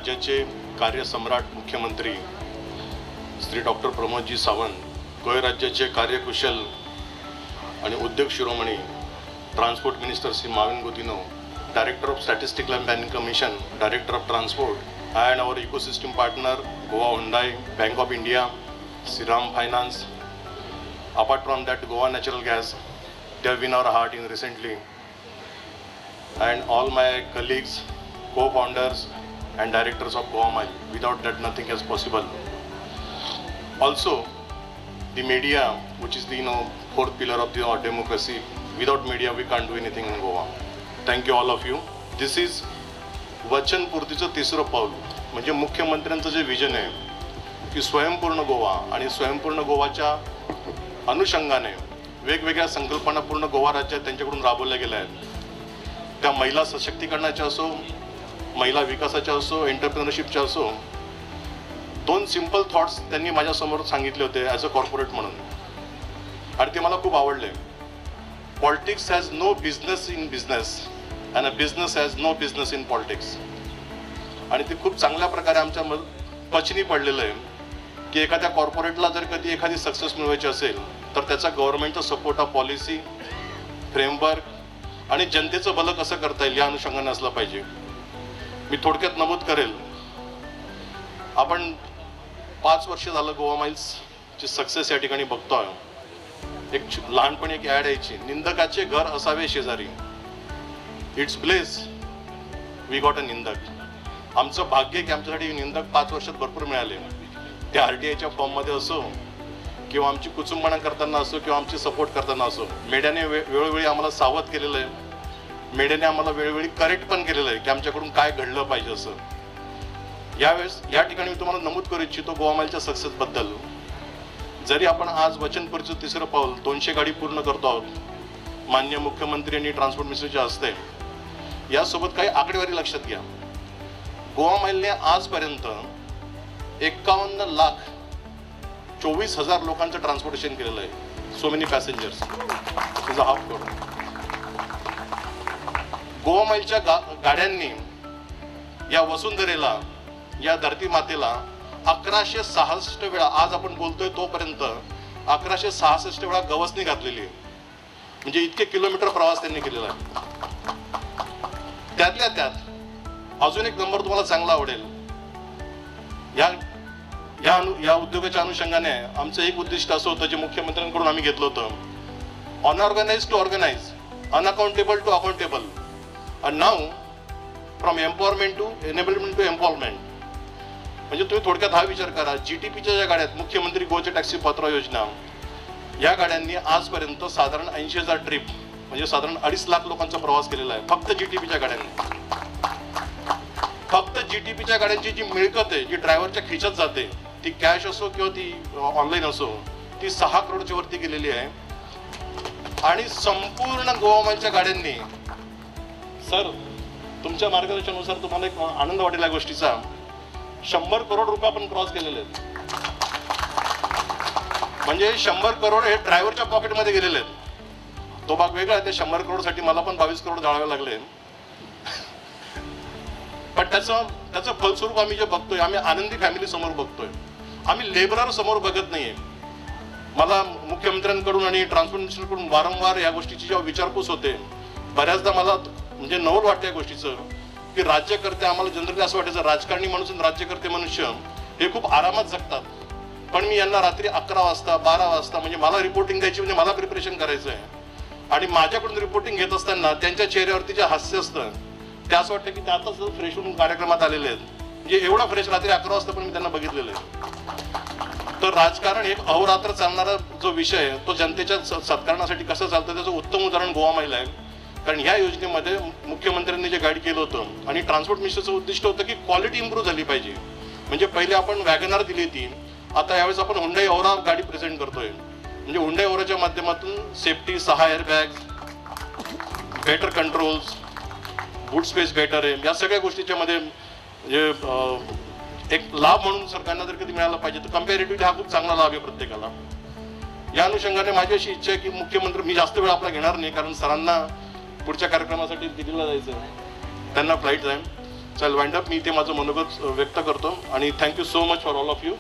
राज्याचे कार्यसम्राट मुख्यमंत्री श्री डॉक्टर प्रमोदजी सावंत, गोवा राज्याचे कार्यकुशल आणि उद्योग शिरोमणी transport minister Shri Mauvin Godinho, director of statistical and planning commission, director of transport and our ecosystem partner Goa Hyundai, Bank of India, Shriram Finance. Apart from that, Goa Natural Gas, they have been our heart in recently. And all my colleagues, co-founders and directors of Goa Mile. Without that, nothing is possible. Also, the media, which is the fourth pillar of the democracy. Without media, we can't do anything in Goa. Thank you all of you. This is वचनपूर्तीचं तिसरं पाऊल. म्हणजे मुख्यमंत्र्यांचं जे vision आहे की स्वयंपूर्ण गोवा आणि स्वयंपूर्ण गोवाच्या अनुषंगाने वेगवेगळ्या संकल्पना पूर्ण गोवा राज्यात त्यांच्याकडून राबवल्या गेल्या आहेत. त्या महिला सशक्तीकरणाच्या असो, महिला विकासाच्या असो, एंटरप्रेनरशिपच्या असो, दोन सिंपल थॉट्स त्यांनी माझ्यासमोर सांगितले होते ॲज अ कॉर्पोरेट म्हणून, आणि ते मला खूप आवडले. Politics has no business in business and a business has no business in politics. आणि ते खूप चांगल्या प्रकारे आमच्या पचनी पडलेलं आहे की एखाद्या कॉर्पोरेटला जर कधी एखादी सक्सेस मिळवायची असेल तर त्याचा गव्हर्नमेंटचा सपोर्ट ऑफ पॉलिसी, फ्रेमवर्क आणि जनतेचं भलं कसं करता येईल या अनुषंगाने असलं पाहिजे. मी थोडक्यात नमूद करेल, आपण 5 वर्ष झालं गोवा माइल्सची सक्सेस या ठिकाणी बघतोय. एक लहानपणी एक ॲड यायची, निंदकाचे घर असावे शेजारी. It's bless we got a निंदक. आमचं भाग्य की आमच्यासाठी निंदक 5 वर्षात भरपूर मिळाले. ते RTIच्या फॉर्ममध्ये असो किंवा आमची कुचुंबणा करताना असो किंवा आमची सपोर्ट करताना असो. मीडियाने वेळोवेळी आम्हाला सावध केलेलं आहे. मीडियाने आम्हाला वेळोवेळी करेक्ट पण केलेलं आहे की आमच्याकडून काय घडलं पाहिजे असं. यावेळेस या ठिकाणी मी तुम्हाला नमूद करू इच्छितो गोवा माइलच्या सक्सेसबद्दल. जरी आपण आज वचनपूर्तीचं तिसरं पाऊल 200 गाडी पूर्ण करतो आहोत माननीय मुख्यमंत्री आणि ट्रान्सपोर्ट मिनिस्टरच्या हस्ते, यासोबत काही आकडेवारी लक्षात घ्या. गोवा माइलने आजपर्यंत 51,24,000 लोकांचं ट्रान्सपोर्टेशन केलेलं आहे. So many passengers is a half crore. Goa माइलच्या गाड्यांनी या वसुंधरेला, या धरती मातेला 1166 वेळा, आज आपण बोलतोय तोपर्यंत 1166 वेळा गवसणी घातलेली आहे. म्हणजे इतके किलोमीटर प्रवास त्यांनी केलेला आहे. त्यातल्या त्यात अजून एक नंबर तुम्हाला चांगला आवडेल. या उद्योगाच्या अनुषंगाने आमचं एक उद्दिष्ट असं होतं जे मुख्यमंत्र्यांकडून आम्ही घेतलं होतं, unorganise to organise, unaccountable to accountable, and now from empowerment to enablement to empowerment. म्हणजे तुम्ही थोडक्यात हा विचार करा, GTPच्या ज्या गाड्यात मुख्यमंत्री गोचे टॅक्सी पात्रा योजना, या गाड्यांनी आजपर्यंत साधारण 80,000 ट्रिप म्हणजे साधारण 2.5 लाख लोकांचा प्रवास केलेला आहे फक्त GTPच्या गाड्यांनी. फक्त GTPच्या गाड्यांची जी मिळकत आहे, जी ड्रायव्हरच्या खिशात जाते, ती कॅश असो किंवा ती ऑनलाईन असो, ती 6 करोडच्या वरती गेलेली आहे. आणि संपूर्ण गोवा माइलच्या गाड्यांनी, सर तुमच्या मार्गदर्शनानुसार तुम्हाला एक आनंद वाटेल या गोष्टीचा, 100 करोड रुपये आपण क्रॉस केलेले आहेत. म्हणजे 100 करोड हे ड्रायव्हरच्या पॉकेटमध्ये गेलेले आहेत. तो भाग वेगळा आहे. त्या 100 करोडसाठी मला पण 22 करोड जाळावे लागले. पण त्याचं फलस्वरूप आम्ही जे बघतोय, आम्ही आनंदी फॅमिली समोर बघतोय. आम्ही लेबरर समोर बघत नाहीये. मला मुख्यमंत्र्यांकडून आणि ट्रान्सपोर्ट मिनिस्टरकडून वारंवार या गोष्टीची जेव्हा विचारपूस होते, बऱ्याचदा मला म्हणजे नवल वाटतं या गोष्टीचं की राज्यकर्ते, आम्हाला जनरली असं वाटायचं राजकारणी माणूस आणि राज्यकर्ते मनुष्य हे खूप आरामात जगतात. पण मी यांना रात्री 11 वाजता 12 वाजता म्हणजे मला रिपोर्टिंग द्यायची, म्हणजे मला प्रिपरेशन करायचं आहे, आणि माझ्याकडून रिपोर्टिंग घेत असताना त्यांच्या चेहऱ्यावरती जे हास्य असतं ते असं वाटतं की ते आताच फ्रेश होऊन कार्यक्रमात आलेले आहेत. म्हणजे एवढा फ्रेश रात्री 11 वाजता पण मी त्यांना बघितलेलं आहे. तर राजकारण एक अहोरात्र चालणारा जो विषय आहे तो जनतेच्या सत्कारणासाठी कसं चालतं त्याचं उत्तम उदाहरण गोवा माइल आहे. कारण ह्या योजनेमध्ये मुख्यमंत्र्यांनी जे गाईड केलं होतं आणि ट्रान्सपोर्ट मिनिस्टरचं उद्दिष्ट होतं की क्वालिटी इम्प्रूव्ह झाली पाहिजे. म्हणजे पहिले आपण वॅगनार दिली होती, आता यावेळेस आपण हुंडाई औरा गाडी प्रेझेंट करतोय. म्हणजे हुंडाई औराच्या माध्यमातून सेफ्टी, 6 एअरबॅग्स, बेटर कंट्रोल्स, बूट स्पेस बेटर आहे, या सगळ्या गोष्टीच्या मध्ये म्हणजे एक लाभ म्हणून सरकारला जर कधी मिळाला पाहिजे तर कंपॅरेटिव्हली हा खूप चांगला लाभ आहे प्रत्येकाला. या अनुषंगाने माझी अशी इच्छा आहे की मुख्यमंत्री, मी जास्त वेळ आपला घेणार नाही कारण सरांना पुढच्या कार्यक्रमासाठी दिल्लीला जायचं आहे, त्यांना फ्लाईट आहे. चाल वाइंड अप. मी ते माझं मनोगत व्यक्त करतो आणि thank you so much for all of you.